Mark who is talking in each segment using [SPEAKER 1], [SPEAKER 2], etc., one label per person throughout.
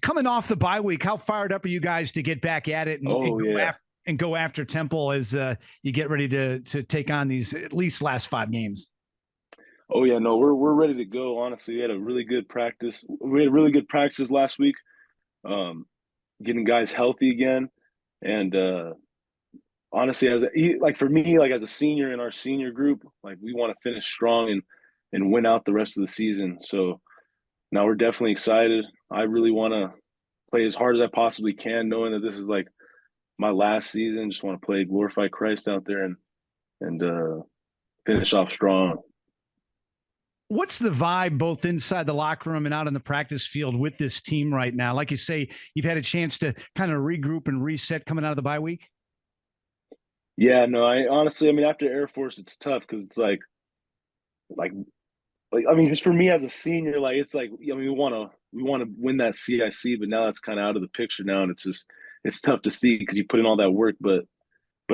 [SPEAKER 1] coming off the bye week, how fired up are you guys to get back at it and go after Temple as you get ready to take on these at least last 5 games?
[SPEAKER 2] Oh yeah, no, we're ready to go. Honestly, we had a really good practice. We had really good practices last week, getting guys healthy again, and honestly, for me, like as a senior in our senior group, like we want to finish strong and win out the rest of the season. So now we're definitely excited. I really want to play as hard as I possibly can, knowing that this is like my last season. Just want to play, glorify Christ out there, and finish off strong.
[SPEAKER 1] What's the vibe both inside the locker room and out on the practice field with this team right now? Like you say, you've had a chance to kind of regroup and reset coming out of the bye week.
[SPEAKER 2] Yeah, no, I honestly, I mean, after Air Force, it's tough because it's like, I mean, just for me as a senior, like it's like, I mean, we want to win that CIC, but now that's kind of out of the picture now, and it's tough to see because you put in all that work, but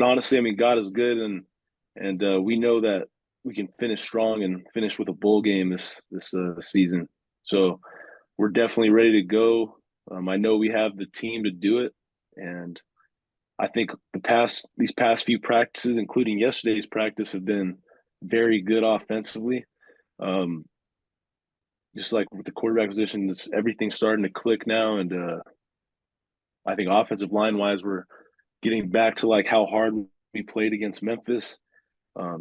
[SPEAKER 2] honestly, I mean, God is good, and we know that we can finish strong and finish with a bowl game this season. So we're definitely ready to go. I know we have the team to do it, and I think these past few practices, including yesterday's practice, have been very good offensively. Just like with the quarterback position, everything's starting to click now, and I think offensive line wise, we're getting back to like how hard we played against Memphis.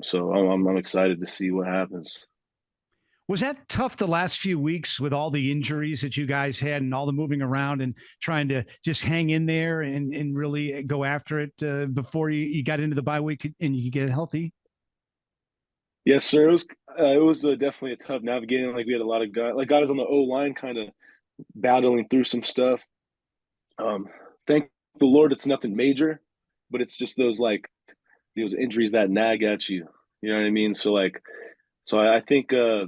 [SPEAKER 2] So I'm excited to see what happens.
[SPEAKER 1] Was that tough the last few weeks with all the injuries that you guys had and all the moving around and trying to just hang in there and really go after it before you got into the bye week and you get healthy?
[SPEAKER 2] Yes, sir. It was definitely a tough navigating. Like we had a lot of guys on the O line kind of battling through some stuff. Thank the Lord, it's nothing major, but it's just those injuries that nag at you. You know what I mean? So I think the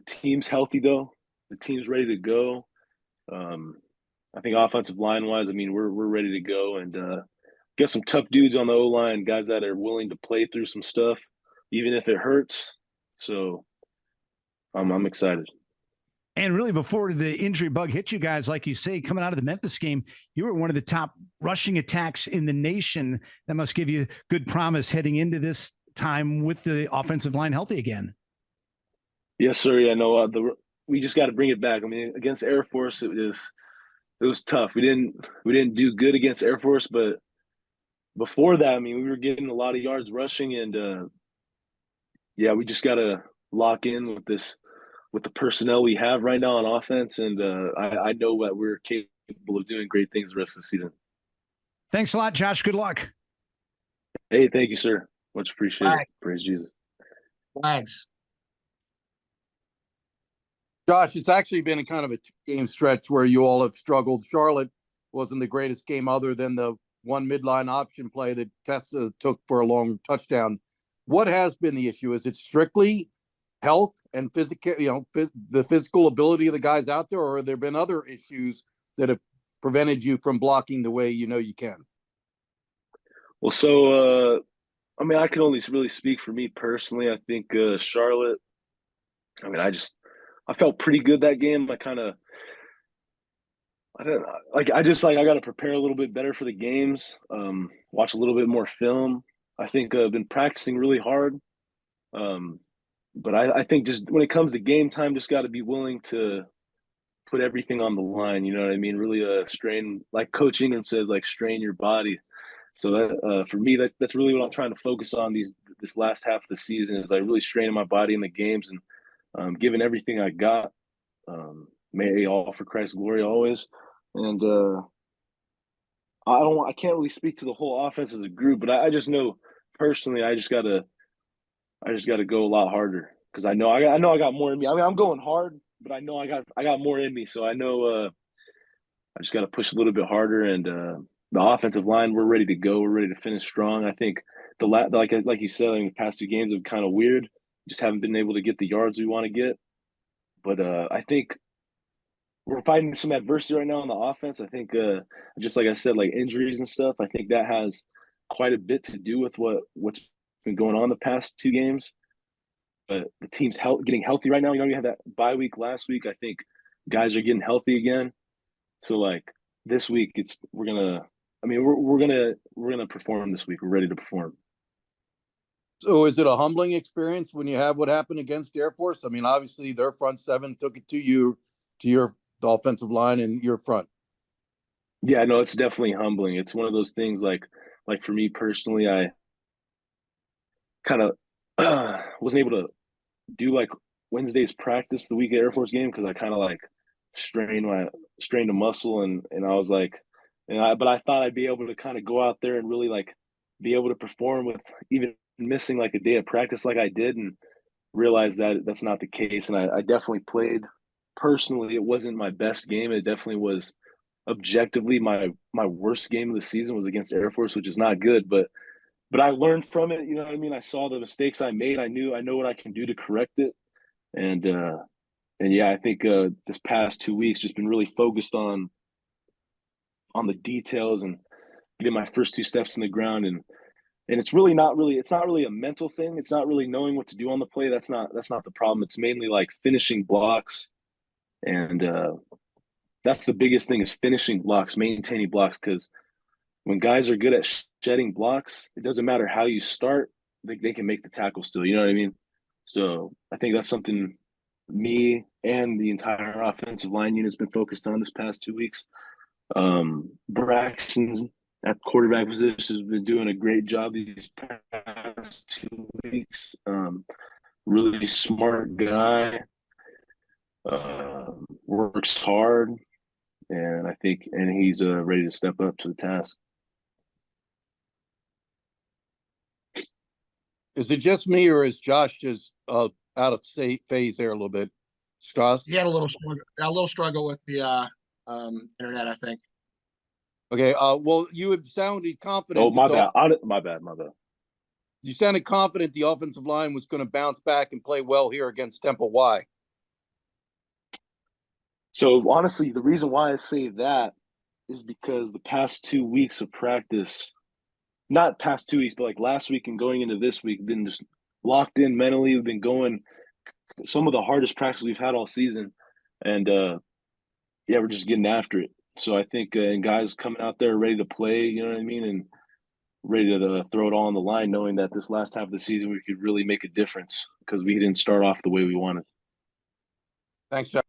[SPEAKER 2] team's healthy though. The team's ready to go. I think offensive line wise, I mean, we're ready to go and get some tough dudes on the O line, guys that are willing to play through some stuff, even if it hurts. So I'm excited.
[SPEAKER 1] And really, before the injury bug hit you guys, like you say, coming out of the Memphis game, you were one of the top rushing attacks in the nation. That must give you good promise heading into this time with the offensive line healthy again.
[SPEAKER 2] Yes, sir. Yeah, no, we just got to bring it back. I mean, against Air Force, it was tough. We didn't do good against Air Force, but before that, I mean, we were getting a lot of yards rushing, and yeah, we just got to lock in with the personnel we have right now on offense, and I know that we're capable of doing great things the rest of the season.
[SPEAKER 1] Thanks a lot, Josh. Good luck.
[SPEAKER 2] Hey, thank you, sir. Much appreciated.
[SPEAKER 3] Bye.
[SPEAKER 2] Praise Jesus.
[SPEAKER 3] Thanks.
[SPEAKER 4] Josh, it's actually been a kind of a 2-game stretch where you all have struggled. Charlotte wasn't the greatest game other than the one midline option play that Testa took for a long touchdown. What has been the issue? Is it strictly health and physical, the physical ability of the guys out there, or have there been other issues that have prevented you from blocking the way you know you can?
[SPEAKER 2] Well, so I mean, I can only really speak for me personally. I think Charlotte. I mean, I felt pretty good that game. I got to prepare a little bit better for the games. Watch a little bit more film. I think I've been practicing really hard. But I think just when it comes to game time, just got to be willing to put everything on the line. You know what I mean? Really strain, like Coach Ingram says, like strain your body. So that, for me, that's really what I'm trying to focus on this last half of the season is like really straining my body in the games and giving everything I got. May all for Christ's glory always. And I can't really speak to the whole offense as a group, but I just know personally I just gotta go a lot harder because I know I got more in me. I mean, I'm going hard, but I know I got more in me. So I know I just got to push a little bit harder. And the offensive line, we're ready to go. We're ready to finish strong. I think like you said, the past 2 games have kind of weird. Just haven't been able to get the yards we want to get. But I think we're fighting some adversity right now on the offense. I think just like I said, like injuries and stuff. I think that has quite a bit to do with what's been going on the past 2 games. But the team's getting healthy right now. You know, you had that bye week last week. I think guys are getting healthy again. So like this week, we're gonna perform this week. We're ready to perform.
[SPEAKER 4] So is it a humbling experience when you have what happened against Air Force? I mean, obviously their front seven took it to you, to your the offensive line and your front.
[SPEAKER 2] Yeah, no, it's definitely humbling. It's one of those things like for me personally, I kind of wasn't able to do like Wednesday's practice the week of Air Force game because I kind of like strained a muscle and I was like, but I thought I'd be able to kind of go out there and really like be able to perform with even missing like a day of practice like I did, and realized that that's not the case. And I definitely played personally. It wasn't my best game. It definitely was objectively my worst game of the season was against Air Force, which is not good, but I learned from it. You know what I mean? I saw the mistakes I made. I know what I can do to correct it. And yeah, I think this past 2 weeks just been really focused on the details and getting my first two steps in the ground, and it's not really a mental thing. It's not really knowing what to do on the play. That's not the problem. It's mainly like finishing blocks, and that's the biggest thing is finishing blocks, maintaining blocks, because when guys are good at shedding blocks, it doesn't matter how you start, they can make the tackle still. You know what I mean? So I think that's something me and the entire offensive line unit's been focused on this past 2 weeks. Braxton's at quarterback position has been doing a great job these past 2 weeks. Really smart guy, works hard, and I think he's ready to step up to the task.
[SPEAKER 4] Is it just me or is Josh just out of phase there a little bit? Strauss?
[SPEAKER 3] He had a little struggle with the internet, I think.
[SPEAKER 4] Okay. Well, you had sounded confident.
[SPEAKER 2] Oh, my bad. My bad.
[SPEAKER 4] You sounded confident the offensive line was going to bounce back and play well here against Temple. Why?
[SPEAKER 2] So honestly, the reason why I say that is because the past 2 weeks of practice, not past 2 weeks, but like last week and going into this week, been just locked in mentally. We've been going some of the hardest practice we've had all season, and yeah, we're just getting after it. So I think and guys coming out there ready to play, you know what I mean, and ready to throw it all on the line, knowing that this last half of the season we could really make a difference because we didn't start off the way we wanted.
[SPEAKER 4] Thanks, Josh.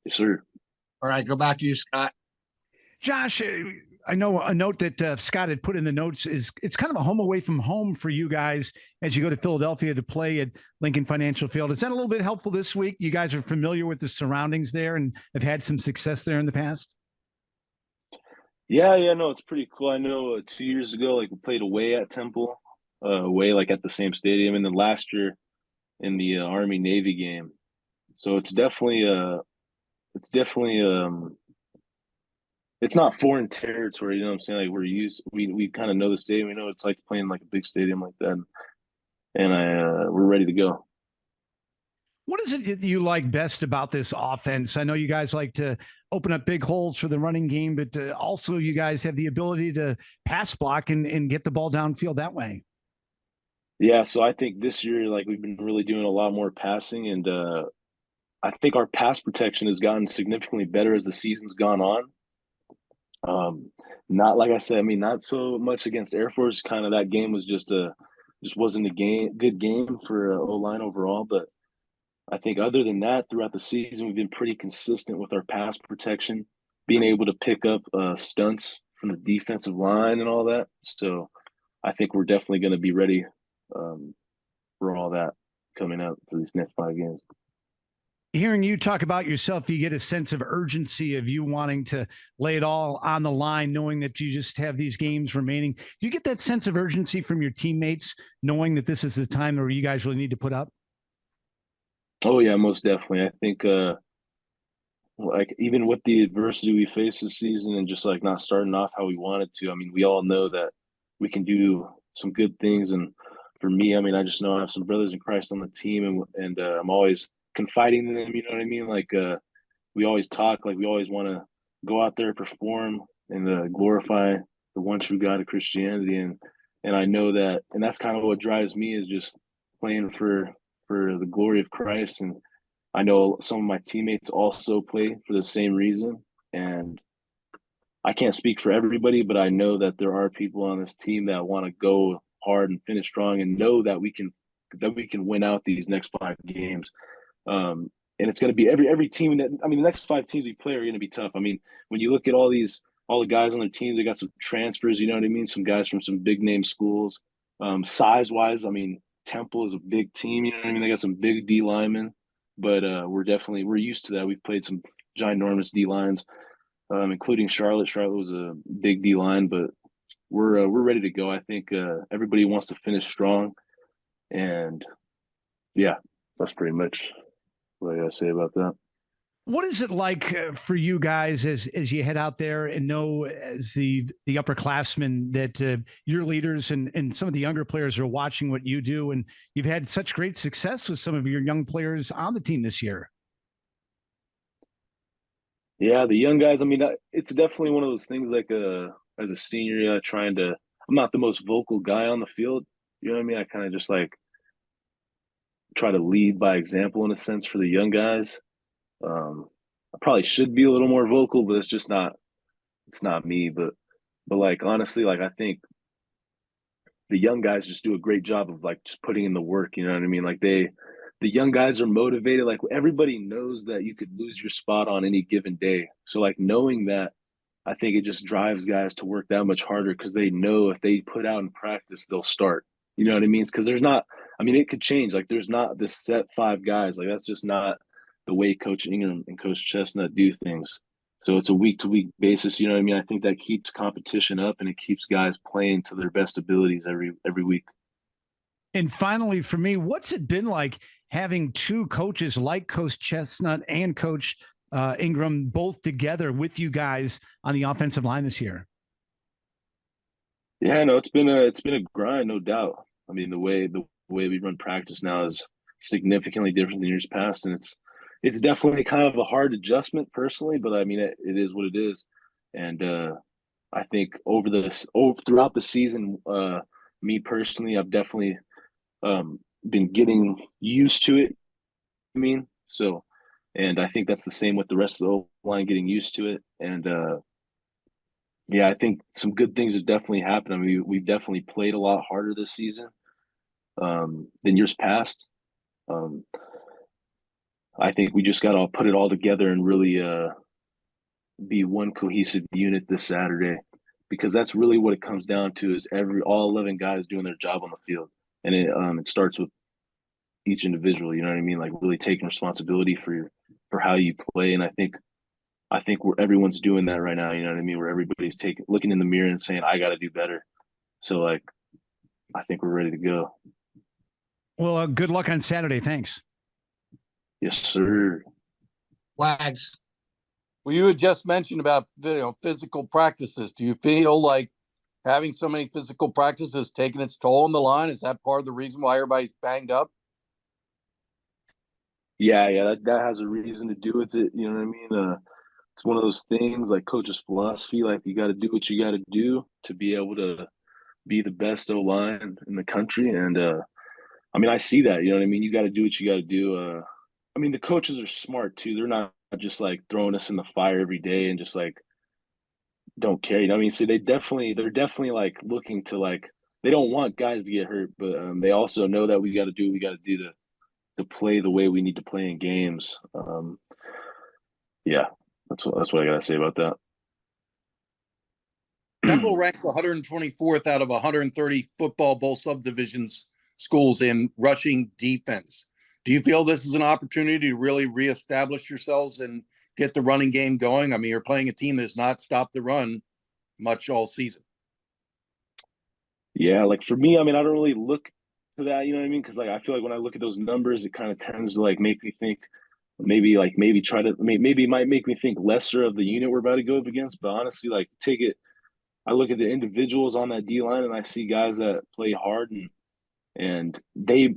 [SPEAKER 2] Yes, sir.
[SPEAKER 3] All right, go back to you, Scott.
[SPEAKER 1] Josh, I know a note that Scott had put in the notes is it's kind of a home away from home for you guys as you go to Philadelphia to play at Lincoln Financial Field. Is that a little bit helpful this week? You guys are familiar with the surroundings there and have had some success there in the past?
[SPEAKER 2] Yeah, no, it's pretty cool. I know 2 years ago, like we played away at Temple, away like at the same stadium, and then last year in the Army Navy game. So it's definitely it's not foreign territory, you know what I'm saying? Like we kind of know the stadium. We know it's like playing like a big stadium like that, and we're ready to go.
[SPEAKER 1] What is it that you like best about this offense? I know you guys like to open up big holes for the running game, but also you guys have the ability to pass block and get the ball downfield that way.
[SPEAKER 2] Yeah, so I think this year, like we've been really doing a lot more passing, and I think our pass protection has gotten significantly better as the season's gone on. Not like I said, I mean, not so much against Air Force. Kind of that game was just wasn't a good game for O-line overall. But I think other than that, throughout the season, we've been pretty consistent with our pass protection, being able to pick up stunts from the defensive line and all that. So I think we're definitely going to be ready for all that coming up for these next 5 games.
[SPEAKER 1] Hearing you talk about yourself, you get a sense of urgency of you wanting to lay it all on the line, knowing that you just have these games remaining. Do you get that sense of urgency from your teammates, knowing that this is the time where you guys really need to put up?
[SPEAKER 2] Oh yeah, most definitely. I think like even with the adversity we faced this season and just like not starting off how we wanted to, I mean, we all know that we can do some good things. And for me, I mean, I just know I have some brothers in Christ on the team, and I'm always confiding in them, you know what I mean? Like we always talk, like we always want to go out there, perform, and glorify the one true God of Christianity. And I know that, and that's kind of what drives me is just playing for the glory of Christ. And I know some of my teammates also play for the same reason. And I can't speak for everybody, but I know that there are people on this team that want to go hard and finish strong and know that we can win out these next 5 games. And it's going to be every team that, I mean, the next 5 teams we play are going to be tough. I mean, when you look at all the guys on their team, they got some transfers, you know what I mean? Some guys from some big name schools. Size wise, I mean, Temple is a big team, you know what I mean? They got some big D linemen, but we're used to that. We've played some ginormous D lines, including Charlotte. Charlotte was a big D line, but we're ready to go. I think everybody wants to finish strong, and yeah, that's pretty much what I gotta say about that.
[SPEAKER 1] What is it like for you guys as you head out there and know as the upperclassmen that your leaders and some of the younger players are watching what you do, and you've had such great success with some of your young players on the team this year?
[SPEAKER 2] Yeah, the young guys. I mean, it's definitely one of those things. Like as a senior, I'm not the most vocal guy on the field. You know what I mean? I kind of just like try to lead by example in a sense for the young guys. I probably should be a little more vocal, but it's not me. But like honestly, like I think the young guys just do a great job of like just putting in the work. You know what I mean? Like the young guys are motivated. Like everybody knows that you could lose your spot on any given day. So like knowing that, I think it just drives guys to work that much harder because they know if they put out in practice, they'll start. You know what I mean? Because there's not. I mean, it could change. Like there's not this set 5 guys. Like that's just not the way Coach Ingram and Coach Chesnut do things. So it's a week to week basis. You know what I mean? I think that keeps competition up and it keeps guys playing to their best abilities every week.
[SPEAKER 1] And finally, for me, what's it been like having 2 coaches like Coach Chestnut and Coach Ingram both together with you guys on the offensive line this year?
[SPEAKER 2] Yeah, no, it's been a grind, no doubt. I mean, the way we run practice now is significantly different than years past, and it's definitely kind of a hard adjustment personally, but I mean, it is what it is. And I think throughout the season, me personally, I've definitely been getting used to it. I mean, so, and I think that's the same with the rest of the line getting used to it. And yeah, I think some good things have definitely happened. I mean, we've definitely played a lot harder this season than years past. Um, I think we just got to put it all together and really be one cohesive unit this Saturday, because that's really what it comes down to is all 11 guys doing their job on the field, and it starts with each individual. You know what I mean? Like really taking responsibility for how you play, and I think everyone's doing that right now. You know what I mean? Where everybody's looking in the mirror and saying, "I got to do better." So like, I think we're ready to go.
[SPEAKER 1] Well, good luck on Saturday. Thanks.
[SPEAKER 2] Yes, sir.
[SPEAKER 3] Wags.
[SPEAKER 4] Well, you had just mentioned about physical practices. Do you feel like having so many physical practices taking its toll on the line? Is that part of the reason why everybody's banged up?
[SPEAKER 2] Yeah, that has a reason to do with it. You know what I mean? It's one of those things like coach's philosophy. Like you got to do what you got to do to be able to be the best O line in the country. And I mean, I see that. You know what I mean? You got to do what you got to do. I mean, the coaches are smart too. They're not just like throwing us in the fire every day and just like don't care. You know what I mean? So they're definitely like looking to like they don't want guys to get hurt, but they also know that we got to do what we got to do to play the way we need to play in games. Yeah, that's what I gotta say about that.
[SPEAKER 4] Temple ranks 124th out of 130 football bowl subdivisions schools in rushing defense. Do you feel this is an opportunity to really reestablish yourselves and get the running game going? I mean, you're playing a team that has not stopped the run much all season.
[SPEAKER 2] Yeah, like for me, I mean, I don't really look to that, you know what I mean? Because like I feel like when I look at those numbers, it kind of tends to like make me think maybe try to maybe it might make me think lesser of the unit we're about to go up against. But honestly, like I look at the individuals on that D line and I see guys that play hard and they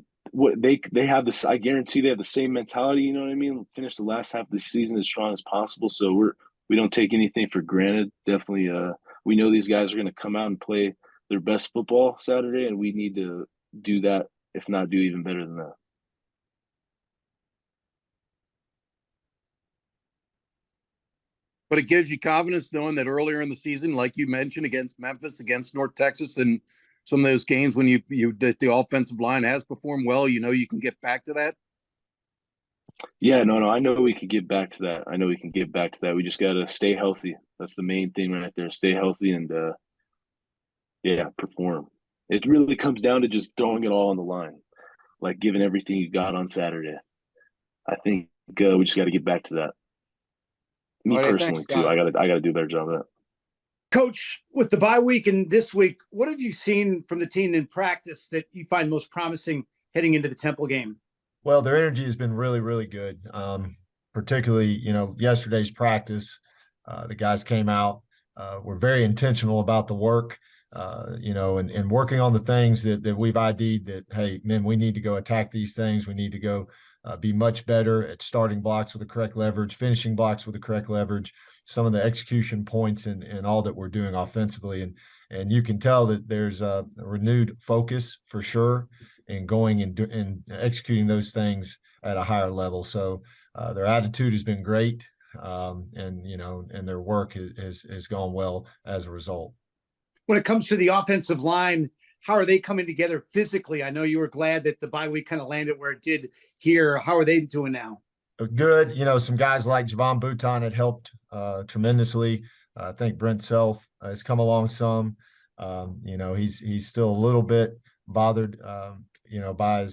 [SPEAKER 2] have this. I guarantee they have the same mentality. You know what I mean? Finish the last half of the season as strong as possible. So we don't take anything for granted. Definitely, we know these guys are going to come out and play their best football Saturday, and we need to do that, if not do even better than that.
[SPEAKER 4] But it gives you confidence knowing that earlier in the season, like you mentioned, against Memphis, against North Texas, and some of those games when the offensive line has performed well, you can get back to that.
[SPEAKER 2] Yeah, no, I know we can get back to that. I know we can get back to that. We just got to stay healthy. That's the main thing right there. Stay healthy and, perform. It really comes down to just throwing it all on the line, like giving everything you got on Saturday. I think we just got to get back to that. Me
[SPEAKER 4] All right,
[SPEAKER 2] personally,
[SPEAKER 4] thanks,
[SPEAKER 2] too. I gotta do a better job of that.
[SPEAKER 1] Coach, with the bye week and this week, what have you seen from the team in practice that you find most promising heading into the Temple game?
[SPEAKER 5] Well, their energy has been really, really good. Particularly, yesterday's practice, the guys came out, were very intentional about the work, and working on the things that we've ID'd that, hey, man, we need to go attack these things. We need to go be much better at starting blocks with the correct leverage, finishing blocks with the correct leverage, some of the execution points and all that we're doing offensively. And you can tell that there's a renewed focus for sure in going and executing those things at a higher level. So their attitude has been great, and their work has gone well as a result.
[SPEAKER 1] When it comes to the offensive line, how are they coming together physically? I know you were glad that the bye week kind of landed where it did here. How are they doing now?
[SPEAKER 5] Good. Some guys like Javon Bouton had helped tremendously. I think Brent Self has come along some. He's still a little bit bothered, by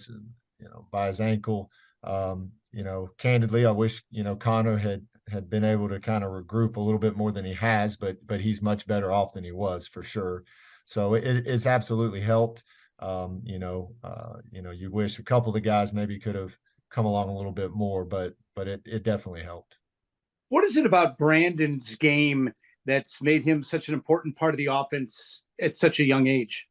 [SPEAKER 5] his ankle. Candidly, I wish, Connor had been able to kind of regroup a little bit more than he has, but he's much better off than he was for sure. So it's absolutely helped. You wish a couple of the guys maybe could have come along a little bit more, but it definitely helped.
[SPEAKER 1] What is it about Brandon's game that's made him such an important part of the offense at such a young age?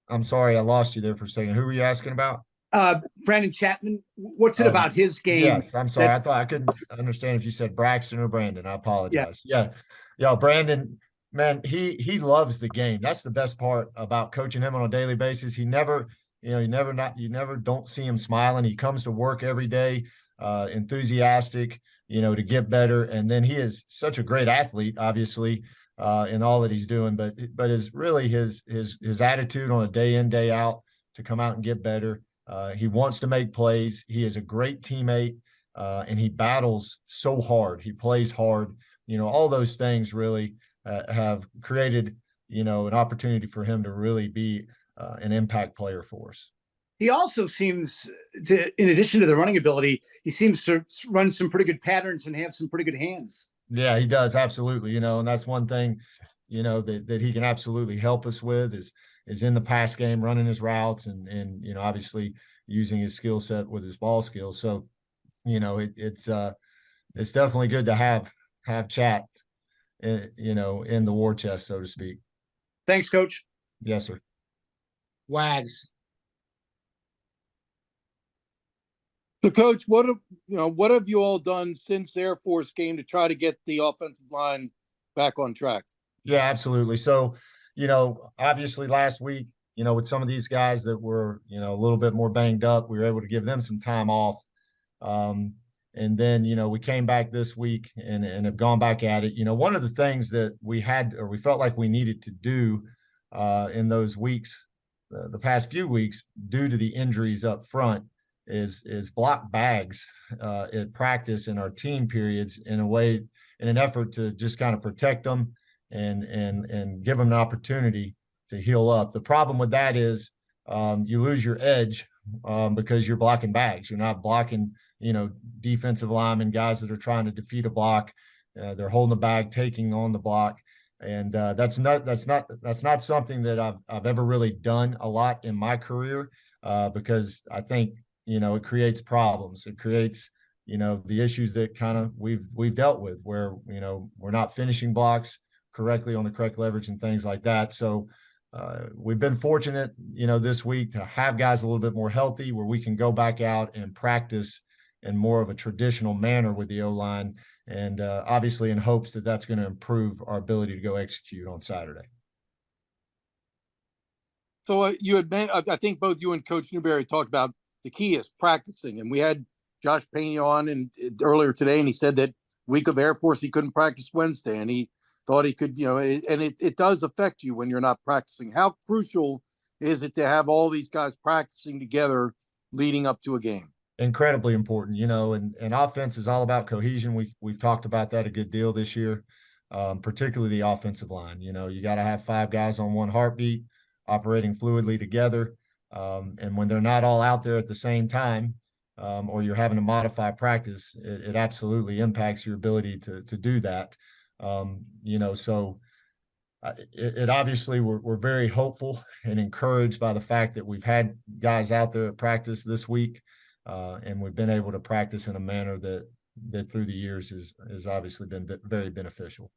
[SPEAKER 5] I'm sorry, I lost you there for a second. Who were you asking about?
[SPEAKER 1] Brandon Chapman, what's it about his game?
[SPEAKER 5] Yes, I'm sorry. I thought I couldn't understand if you said Braxton or Brandon. I apologize. Yeah. Brandon, man, he loves the game. That's the best part about coaching him on a daily basis. He never, you never don't see him smiling. He comes to work every day, enthusiastic, to get better. And then he is such a great athlete, obviously, in all that he's doing, but is really his attitude on a day in, day out to come out and get better. He wants to make plays. He is a great teammate, and he battles so hard. He plays hard. All those things really have created, an opportunity for him to really be an impact player for us.
[SPEAKER 1] He also seems to, in addition to the running ability, he seems to run some pretty good patterns and have some pretty good hands.
[SPEAKER 5] Yeah, he does. Absolutely. And that's one thing, that he can absolutely help us with is in the pass game, running his routes and obviously using his skill set with his ball skills. So, it's definitely good to have Chat, in the war chest, so to speak.
[SPEAKER 1] Thanks, Coach.
[SPEAKER 5] Yes, sir.
[SPEAKER 3] Wags.
[SPEAKER 4] So, Coach, what have you all done since the Air Force game to try to get the offensive line back on track?
[SPEAKER 5] Yeah, absolutely. So, obviously last week, with some of these guys that were, a little bit more banged up, we were able to give them some time off. And then, we came back this week and have gone back at it. One of the things that we felt like we needed to do in those weeks, the past few weeks, due to the injuries up front, is block bags at practice in our team periods in an effort to just kind of protect them and give them an opportunity to heal up. The problem with that is you lose your edge because you're blocking bags. You're not blocking, defensive linemen, guys that are trying to defeat a block. They're holding the bag, taking on the block. And that's not something that I've ever really done a lot in my career because I think, it creates problems. It creates, the issues that kind of we've dealt with where, we're not finishing blocks correctly on the correct leverage and things like that. So we've been fortunate, this week to have guys a little bit more healthy where we can go back out and practice in more of a traditional manner with the O-line. And obviously in hopes that that's going to improve our ability to go execute on Saturday.
[SPEAKER 4] So I think both you and Coach Newberry talked about the key is practicing, and we had Josh Pena on earlier today, and he said that week of Air Force he couldn't practice Wednesday, and he thought he could, and it does affect you when you're not practicing. How crucial is it to have all these guys practicing together leading up to a game?
[SPEAKER 5] Incredibly important, and offense is all about cohesion. We've talked about that a good deal this year, particularly the offensive line. You got to have 5 guys on one heartbeat operating fluidly together. And when they're not all out there at the same time, or you're having to modify practice, it absolutely impacts your ability to do that. So it obviously we're very hopeful and encouraged by the fact that we've had guys out there at practice this week. And we've been able to practice in a manner that through the years has obviously been very beneficial.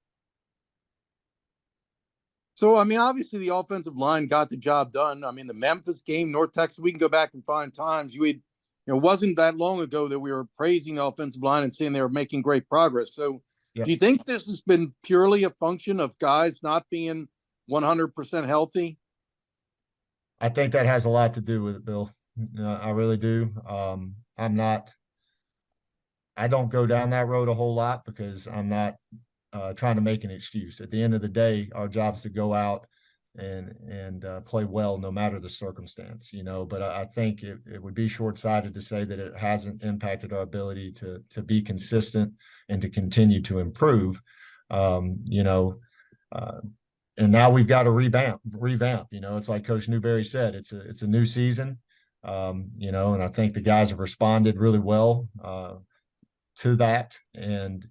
[SPEAKER 4] So, obviously the offensive line got the job done. The Memphis game, North Texas, we can go back and find times it wasn't that long ago that we were praising the offensive line and saying they were making great progress. So
[SPEAKER 5] Yep.
[SPEAKER 4] Do you think this has been purely a function of guys not being 100% healthy?
[SPEAKER 5] I think that has a lot to do with it, Bill. I really do. I don't go down that road a whole lot because I'm not trying to make an excuse. At the end of the day, our job is to go out and play well no matter the circumstance, but I think it would be short-sighted to say that it hasn't impacted our ability to be consistent and to continue to improve. And now we've got to revamp. It's like Coach Newberry said, it's a new season. And I think the guys have responded really well to that. And,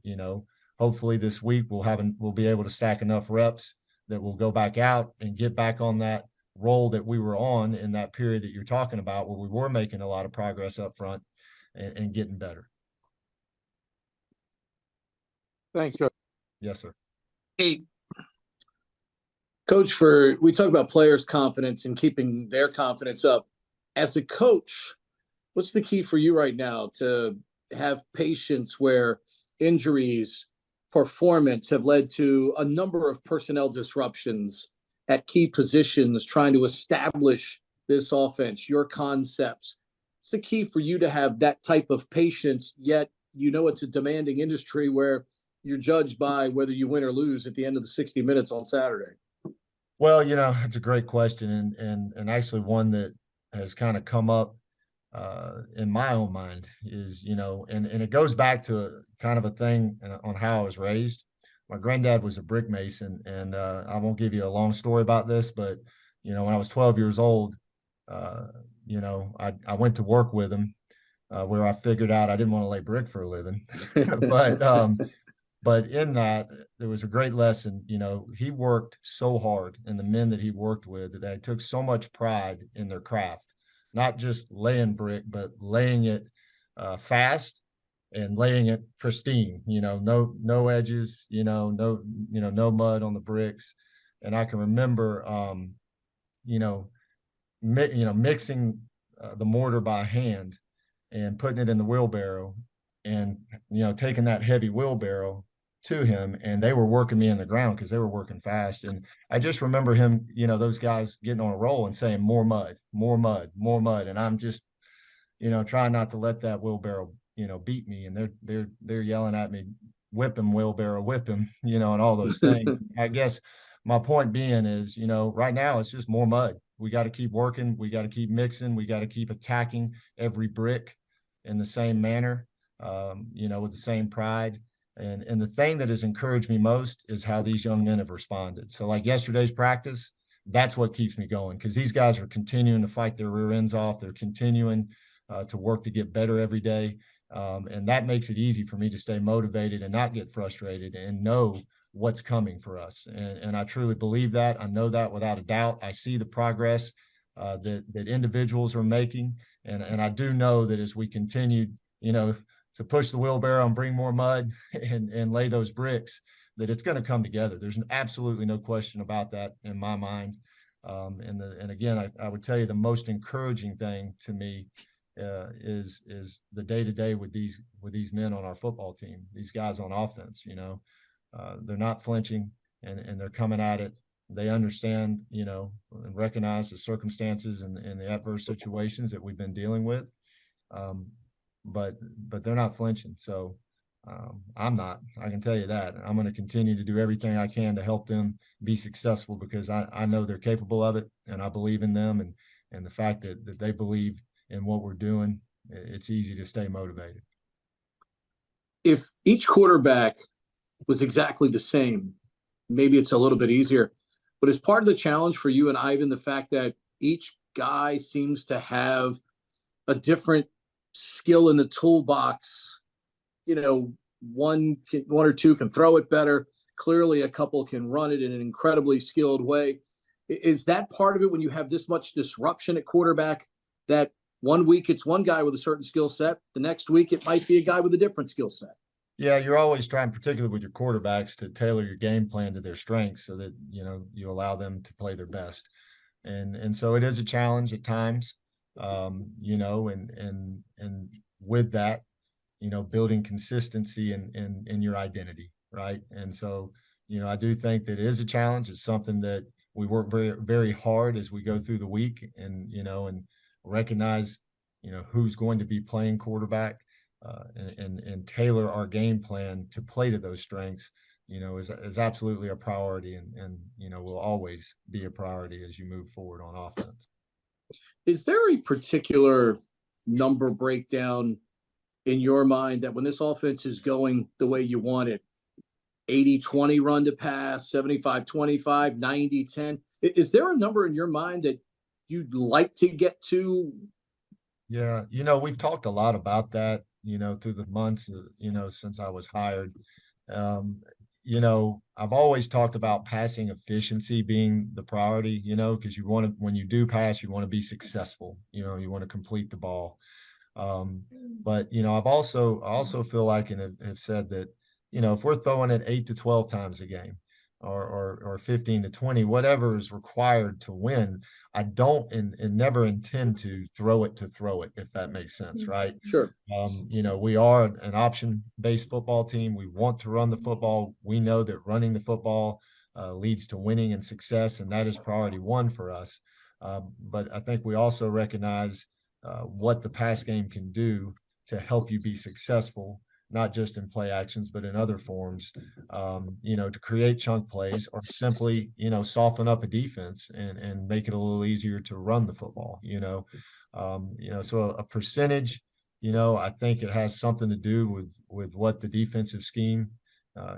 [SPEAKER 5] hopefully this week we'll be able to stack enough reps that we'll go back out and get back on that role that we were on in that period that you're talking about, where we were making a lot of progress up front and getting better.
[SPEAKER 4] Thanks, Coach.
[SPEAKER 5] Yes, sir.
[SPEAKER 6] Hey, Coach, we talk about players' confidence and keeping their confidence up. As a coach, what's the key for you right now to have patience where injuries, performance have led to a number of personnel disruptions at key positions, trying to establish this offense, your concepts? What's the key for you to have that type of patience, yet it's a demanding industry where you're judged by whether you win or lose at the end of the 60 minutes on Saturday?
[SPEAKER 5] Well, it's a great question and actually one that has kind of come up in my own mind is, and it goes back to kind of a thing on how I was raised. My granddad was a brick mason, and I won't give you a long story about this, but, when I was 12 years old, I went to work with him where I figured out I didn't want to lay brick for a living. But in that, there was a great lesson. He worked so hard, and the men that he worked with, that they took so much pride in their craft, not just laying brick, but laying it fast and laying it pristine. No edges. No mud on the bricks. And I can remember, mixing the mortar by hand and putting it in the wheelbarrow, and taking that heavy wheelbarrow to him, and they were working me in the ground because they were working fast. And I just remember him, those guys getting on a roll and saying, more mud, more mud, more mud. And I'm just, trying not to let that wheelbarrow, beat me. And they're yelling at me, whip him, wheelbarrow, whip him, and all those things. I guess my point being is, right now it's just more mud. We got to keep working. We got to keep mixing. We got to keep attacking every brick in the same manner, with the same pride. And the thing that has encouraged me most is how these young men have responded. So like yesterday's practice, that's what keeps me going, because these guys are continuing to fight their rear ends off. They're continuing to work to get better every day. And that makes it easy for me to stay motivated and not get frustrated and know what's coming for us. And I truly believe that. I know that without a doubt. I see the progress that individuals are making. And I do know that as we continue, to push the wheelbarrow and bring more mud and lay those bricks, that it's going to come together. There's absolutely no question about that in my mind. And again, I would tell you the most encouraging thing to me is the day-to-day with these men on our football team, these guys on offense. They're not flinching and they're coming at it. They understand, and recognize the circumstances and the adverse situations that we've been dealing with. but they're not flinching. So I'm not. I can tell you that. I'm going to continue to do everything I can to help them be successful because I know they're capable of it, and I believe in them, and the fact that they believe in what we're doing, it's easy to stay motivated.
[SPEAKER 6] If each quarterback was exactly the same, maybe it's a little bit easier. But is part of the challenge for you and Ivan the fact that each guy seems to have a different skill in the toolbox? You know, one or two can throw it better. Clearly, a couple can run it in an incredibly skilled way. Is that part of it when you have this much disruption at quarterback, that one week it's one guy with a certain skill set, the next week it might be a guy with a different skill set?
[SPEAKER 5] Yeah, you're always trying, particularly with your quarterbacks, to tailor your game plan to their strengths so that, you allow them to play their best. And so it is a challenge at times, and with that, building consistency in your identity, right? And so, I do think that it is a challenge. It's something that we work very, very hard as we go through the week and recognize, who's going to be playing quarterback. And tailor our game plan to play to those strengths, is absolutely a priority and will always be a priority as you move forward on offense.
[SPEAKER 6] Is there a particular number breakdown in your mind that when this offense is going the way you want it, 80-20 run to pass, 75-25, 90-10, is there a number in your mind that you'd like to get to?
[SPEAKER 5] Yeah, we've talked a lot about that, through the months, since I was hired. I've always talked about passing efficiency being the priority, because when you do pass, you want to be successful, you want to complete the ball. But, I also feel like, and have said that, if we're throwing it 8 to 12 times a game, or 15 to 20, whatever is required to win, I don't and never intend to throw it, if that makes sense, right?
[SPEAKER 6] Sure.
[SPEAKER 5] We are an option-based football team. We want to run the football. We know that running the football leads to winning and success, and that is priority one for us. But I think we also recognize what the pass game can do to help you be successful, not just in play actions, but in other forms, to create chunk plays or simply, soften up a defense and make it a little easier to run the football, so a percentage, I think it has something to do with what the defensive scheme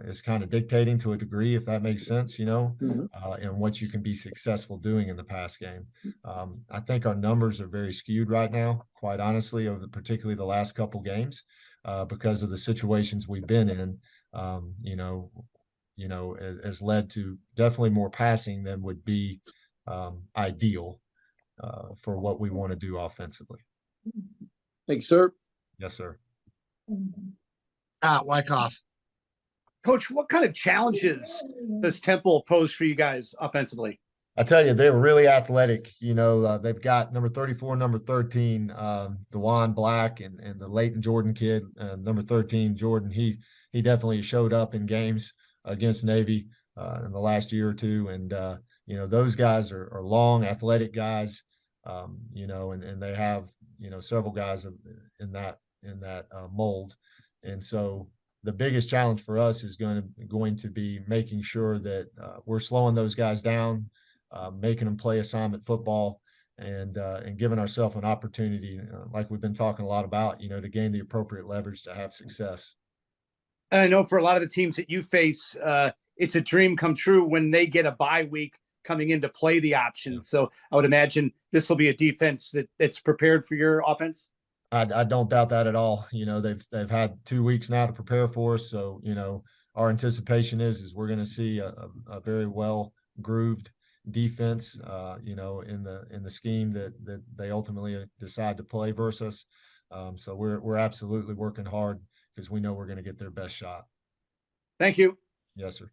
[SPEAKER 5] is kind of dictating to a degree, if that makes sense, and what you can be successful doing in the pass game. I think our numbers are very skewed right now, quite honestly, particularly the last couple games. Because of the situations we've been in, has led to definitely more passing than would be ideal for what we want to do offensively.
[SPEAKER 6] Thank you, sir.
[SPEAKER 5] Yes, sir.
[SPEAKER 3] Wyckoff.
[SPEAKER 1] Coach, what kind of challenges does Temple pose for you guys offensively?
[SPEAKER 5] I tell you, they're really athletic. They've got number 34, number 13, DeJuan Black, and the Leighton Jordan kid, number 13, Jordan. He definitely showed up in games against Navy in the last year or two. And, those guys are long, athletic guys, and they have, several guys in that mold. And so the biggest challenge for us is going to be making sure that we're slowing those guys down, making them play assignment football, and giving ourselves an opportunity, like we've been talking a lot about, to gain the appropriate leverage to have success.
[SPEAKER 1] And I know for a lot of the teams that you face, it's a dream come true when they get a bye week coming in to play the option. Yeah. So I would imagine this will be a defense that's prepared for your offense.
[SPEAKER 5] I don't doubt that at all. They've had 2 weeks now to prepare for us. So, our anticipation is we're going to see a very well grooved defense, in the scheme that they ultimately decide to play versus us. So we're absolutely working hard because we know we're going to get their best shot.
[SPEAKER 1] Thank you.
[SPEAKER 5] Yes, sir.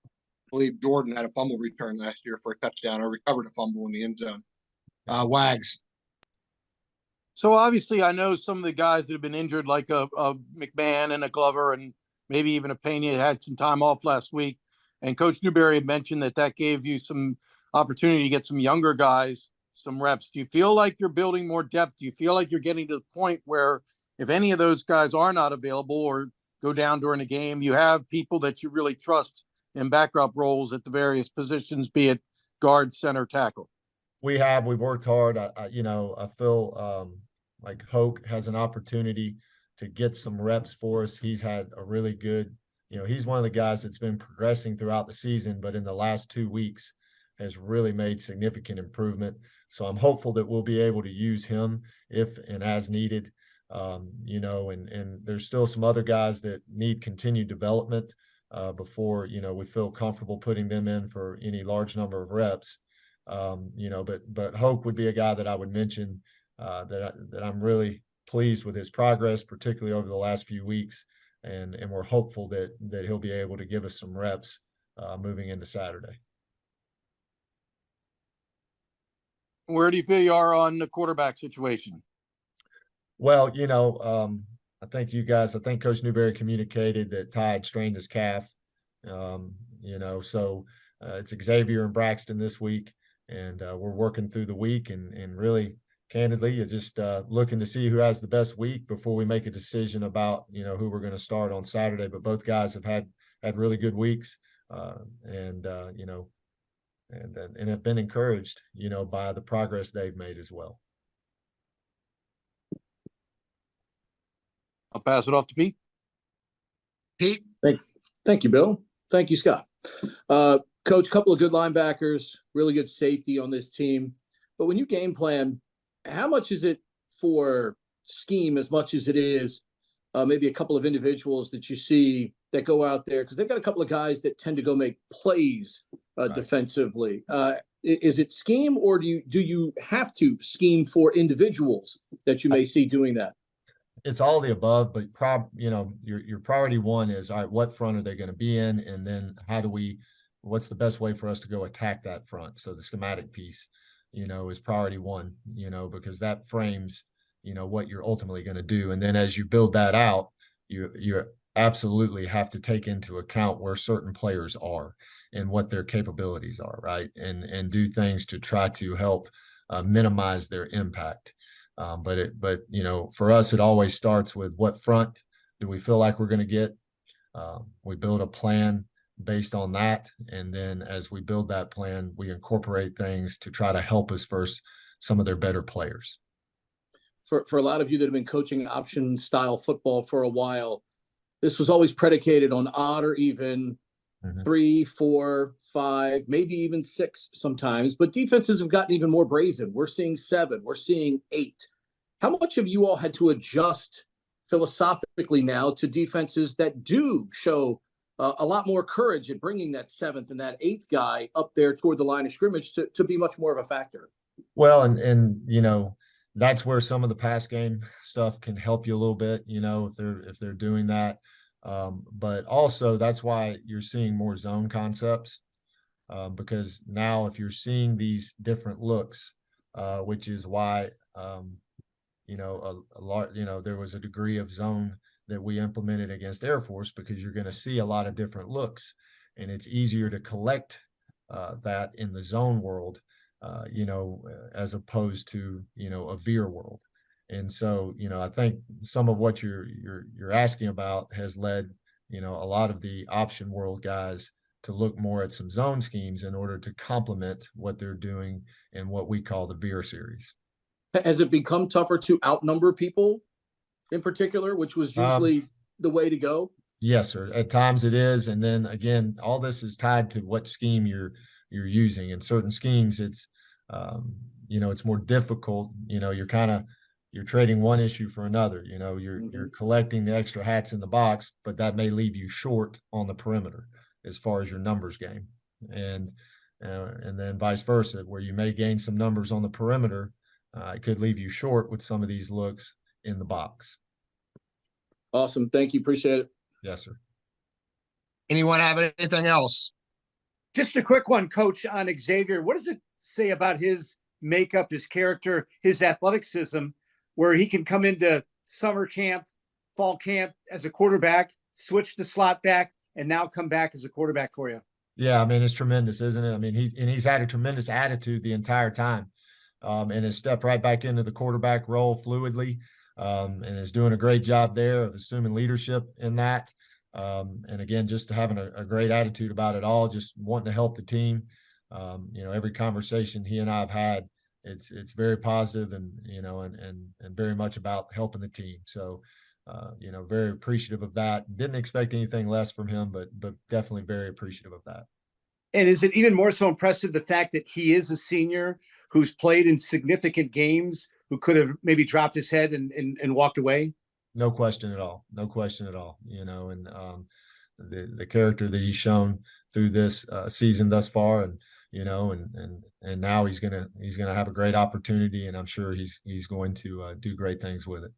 [SPEAKER 3] I believe Jordan had a fumble return last year for a touchdown, or recovered a fumble in the end zone. Wags.
[SPEAKER 4] So obviously I know some of the guys that have been injured, like a McMahon and a Glover, and maybe even a Pena had some time off last week. And Coach Newberry had mentioned that gave you some opportunity to get some younger guys some reps. Do you feel like you're building more depth? Do you feel like you're getting to the point where if any of those guys are not available or go down during a game, you have people that you really trust in backup roles at the various positions, be it guard, center, tackle.
[SPEAKER 5] We've worked hard. I feel like Hoke has an opportunity to get some reps for us. He's had a really good, he's one of the guys that's been progressing throughout the season, but in the last 2 weeks has really made significant improvement. So I'm hopeful that we'll be able to use him if and as needed. And there's still some other guys that need continued development before, we feel comfortable putting them in for any large number of reps. But Hoke would be a guy that I would mention that I'm really pleased with his progress, particularly over the last few weeks. And we're hopeful that he'll be able to give us some reps moving into Saturday.
[SPEAKER 4] Where do you feel you are on the quarterback situation?
[SPEAKER 5] Well, I think Coach Newberry communicated that Ty had strained his calf. So it's Xavier and Braxton this week, and we're working through the week and really candidly, you're just looking to see who has the best week before we make a decision about, who we're going to start on Saturday. But both guys have had really good weeks and have been encouraged, by the progress they've made as well.
[SPEAKER 4] I'll pass it off to Pete.
[SPEAKER 3] Pete?
[SPEAKER 6] Thank you, Bill. Thank you, Scott. Coach, couple of good linebackers, really good safety on this team. But when you game plan, how much is it for scheme as much as it is maybe a couple of individuals that you see that go out there? Because they've got a couple of guys that tend to go make plays defensively. Is it scheme, or do you have to scheme for individuals that you may see doing that?
[SPEAKER 5] It's all the above, but your priority one is, all right, what front are they going to be in? And then what's the best way for us to go attack that front? So the schematic piece, is priority one, because that frames, what you're ultimately going to do. And then as you build that out, you absolutely have to take into account where certain players are and what their capabilities are, right? And do things to try to help minimize their impact. But for us, it always starts with what front do we feel like we're going to get. We build a plan based on that. And then as we build that plan, we incorporate things to try to help us versus some of their better players.
[SPEAKER 6] For a lot of you that have been coaching option style football for a while, this was always predicated on odd or even, 3, 4, 5, maybe even 6 sometimes. But defenses have gotten even more brazen. We're seeing 7, we're seeing 8. How much have you all had to adjust philosophically now to defenses that do show a lot more courage at bringing that 7th and that 8th guy up there toward the line of scrimmage to be much more of a factor?
[SPEAKER 5] Well, and that's where some of the pass game stuff can help you a little bit, if they're doing that. But also that's why you're seeing more zone concepts, because now if you're seeing these different looks, which is why there was a degree of zone that we implemented against Air Force, because you're going to see a lot of different looks, and it's easier to collect that in the zone world, as opposed to, a veer world. And so, I think some of what you're asking about has led, a lot of the option world guys to look more at some zone schemes in order to complement what they're doing in what we call the veer series.
[SPEAKER 6] Has it become tougher to outnumber people in particular, which was usually the way to go?
[SPEAKER 5] Yes, sir. At times it is. And then again, all this is tied to what scheme you're using. In certain schemes, it's, it's more difficult. You're trading one issue for another. You're collecting the extra hats in the box, but that may leave you short on the perimeter as far as your numbers game. And then vice versa, where you may gain some numbers on the perimeter, it could leave you short with some of these looks in the box.
[SPEAKER 6] Awesome. Thank you. Appreciate it.
[SPEAKER 5] Yes, sir.
[SPEAKER 3] Anyone have anything else?
[SPEAKER 1] Just a quick one, Coach, on Xavier. What does it say about his makeup, his character, his athleticism, where he can come into summer camp, fall camp as a quarterback, switch the slot back, and now come back as a quarterback for you?
[SPEAKER 5] Yeah, I mean, it's tremendous, isn't it? I mean, he's had a tremendous attitude the entire time, and has stepped right back into the quarterback role fluidly. and is doing a great job there of assuming leadership in that. And again, just having a great attitude about it all, just wanting to help the team. Every conversation he and I have had, it's very positive and, and very much about helping the team. So, very appreciative of that. Didn't expect anything less from him, but definitely very appreciative of that.
[SPEAKER 7] And is it even more so impressive the fact that he is a senior who's played in significant games, who could have maybe dropped his head and walked away?
[SPEAKER 5] No question at all. No question at all. And the character that he's shown through this season thus far, and and now he's gonna have a great opportunity, and I'm sure he's going to do great things with it.